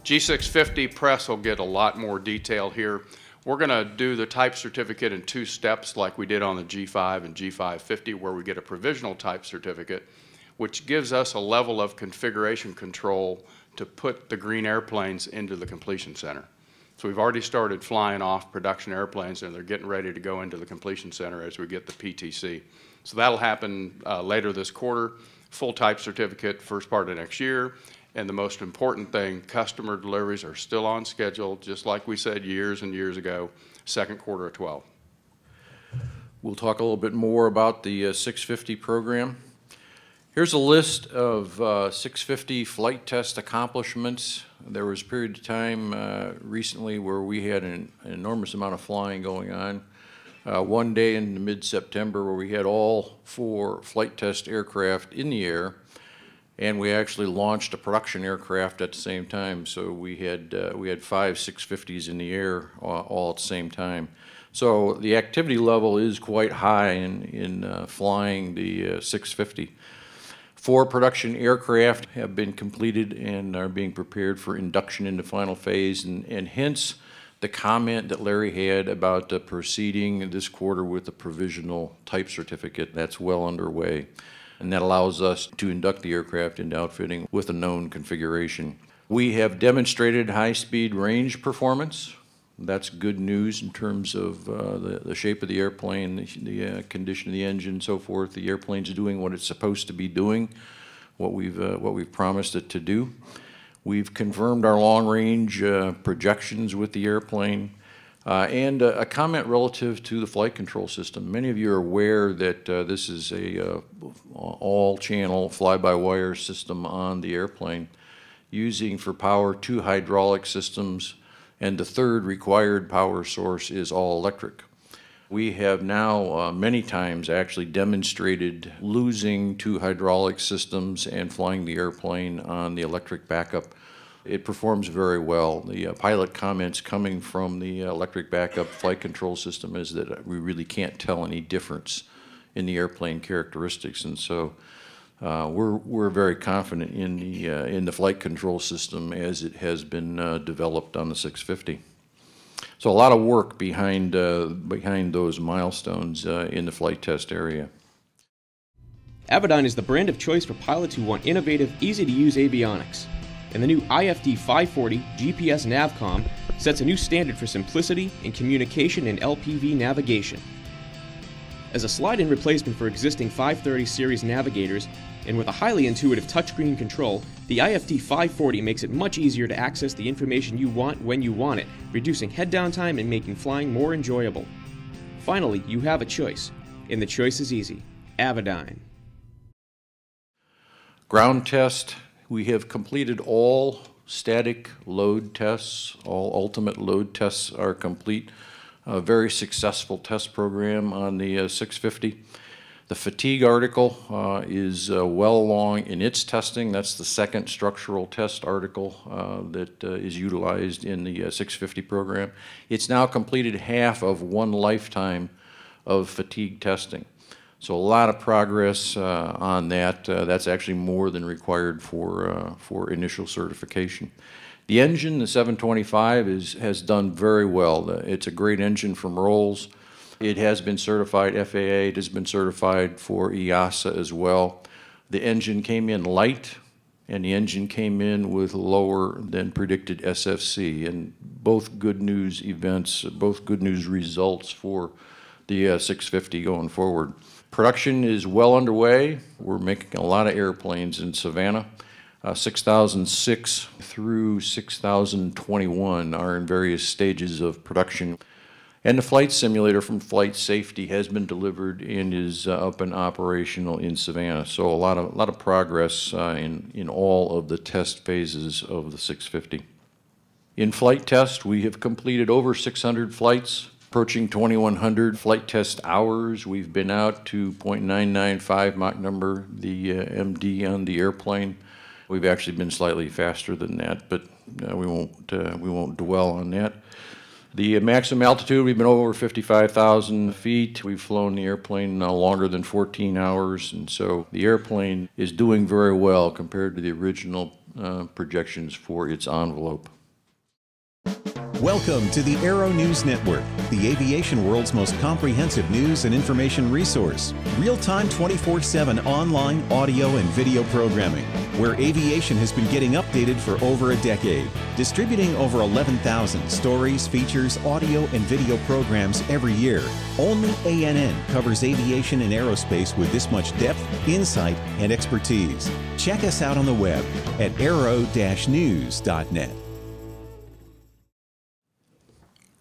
G650 Pres will get a lot more detail here. We're going to do the type certificate in 2 steps like we did on the G5 and G550, where we get a provisional type certificate, which gives us a level of configuration control to put the green airplanes into the completion center. So we've already started flying off production airplanes, and they're getting ready to go into the completion center as we get the PTC. So that'll happen later this quarter. Full type certificate first part of next year. And the most important thing, customer deliveries are still on schedule, just like we said years and years ago, second quarter of 12. We'll talk a little bit more about the 650 program. Here's a list of 650 flight test accomplishments. There was a period of time recently where we had an enormous amount of flying going on. One day in mid-September where we had all 4 flight test aircraft in the air, and we actually launched a production aircraft at the same time. So we had 5 650s in the air all at the same time. So the activity level is quite high in flying the 650. 4 production aircraft have been completed and are being prepared for induction into final phase, and hence the comment that Larry had about proceeding this quarter with the provisional type certificate. That's well underway, and that allows us to induct the aircraft into outfitting with a known configuration. We have demonstrated high-speed range performance. That's good news in terms of the shape of the airplane, the condition of the engine, and so forth. The airplane's doing what it's supposed to be doing, what we've promised it to do. We've confirmed our long-range projections with the airplane. And a comment relative to the flight control system. Many of you are aware that this is a all-channel fly-by-wire system on the airplane, using for power 2 hydraulic systems, and the 3rd required power source is all electric. We have now many times actually demonstrated losing 2 hydraulic systems and flying the airplane on the electric backup. It performs very well. The pilot comments coming from the electric backup flight control system is that we really can't tell any difference in the airplane characteristics, and so we're very confident in the flight control system as it has been developed on the 650. So a lot of work behind those milestones in the flight test area. Avidyne is the brand of choice for pilots who want innovative, easy-to-use avionics. And the new IFD 540 GPS Navcom sets a new standard for simplicity in communication and LPV navigation. As a slide-in replacement for existing 530 series navigators, and with a highly intuitive touchscreen control, the IFD 540 makes it much easier to access the information you want when you want it, reducing head-down time and making flying more enjoyable. Finally, you have a choice, and the choice is easy. Avidyne. Ground test. We have completed all static load tests. All ultimate load tests are complete. A very successful test program on the 650. The fatigue article is well along in its testing. That's the 2nd structural test article that is utilized in the 650 program. It's now completed half of 1 lifetime of fatigue testing. So a lot of progress on that. That's actually more than required for initial certification. The engine, the 725, has done very well. It's a great engine from Rolls. It has been certified FAA. It has been certified for EASA as well. The engine came in light, and the engine came in with lower than predicted SFC, and both good news events, both good news results for the 650 going forward. Production is well underway. We're making a lot of airplanes in Savannah. 6006 through 6021 are in various stages of production. And the flight simulator from Flight Safety has been delivered and is up and operational in Savannah. So a lot of progress in all of the test phases of the 650. In flight test, we have completed over 600 flights, approaching 2,100 flight test hours. We've been out to 0.995 Mach number, the MD on the airplane. We've actually been slightly faster than that, but we won't dwell on that. The maximum altitude, we've been over 55,000 feet. We've flown the airplane longer than 14 hours, and so the airplane is doing very well compared to the original projections for its envelope. Welcome to the Aero-News Network, the aviation world's most comprehensive news and information resource. Real-time 24/7 online audio and video programming, where aviation has been getting updated for over a decade. Distributing over 11,000 stories, features, audio, and video programs every year. Only ANN covers aviation and aerospace with this much depth, insight, and expertise. Check us out on the web at aero-news.net.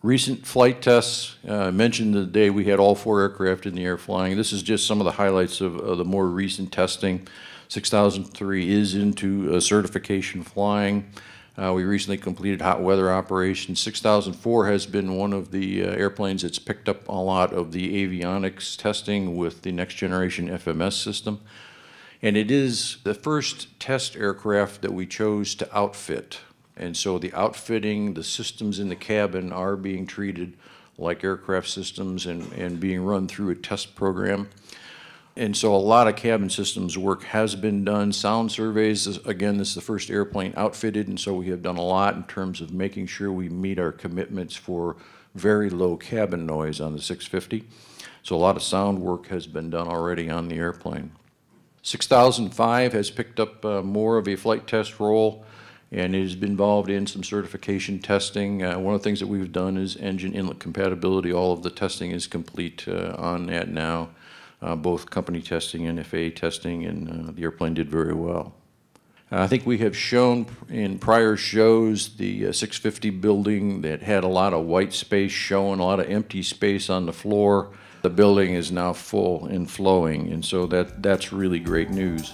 Recent flight tests, mentioned the day we had all 4 aircraft in the air flying. This is just some of the highlights of the more recent testing. 6003 is into certification flying. We recently completed hot weather operations. 6004 has been one of the airplanes that's picked up a lot of the avionics testing with the next generation FMS system. And it is the first test aircraft that we chose to outfit. And so the outfitting, the systems in the cabin are being treated like aircraft systems and being run through a test program. And so a lot of cabin systems work has been done. Sound surveys, again, this is the first airplane outfitted, and so we have done a lot in terms of making sure we meet our commitments for very low cabin noise on the 650. So a lot of sound work has been done already on the airplane. 6005 has picked up more of a flight test role, and it has been involved in some certification testing. One of the things that we've done is engine inlet compatibility. All of the testing is complete on that now, both company testing and FAA testing, and the airplane did very well. I think we have shown in prior shows the 650 building that had a lot of white space showing, a lot of empty space on the floor. The building is now full and flowing, and so that's really great news.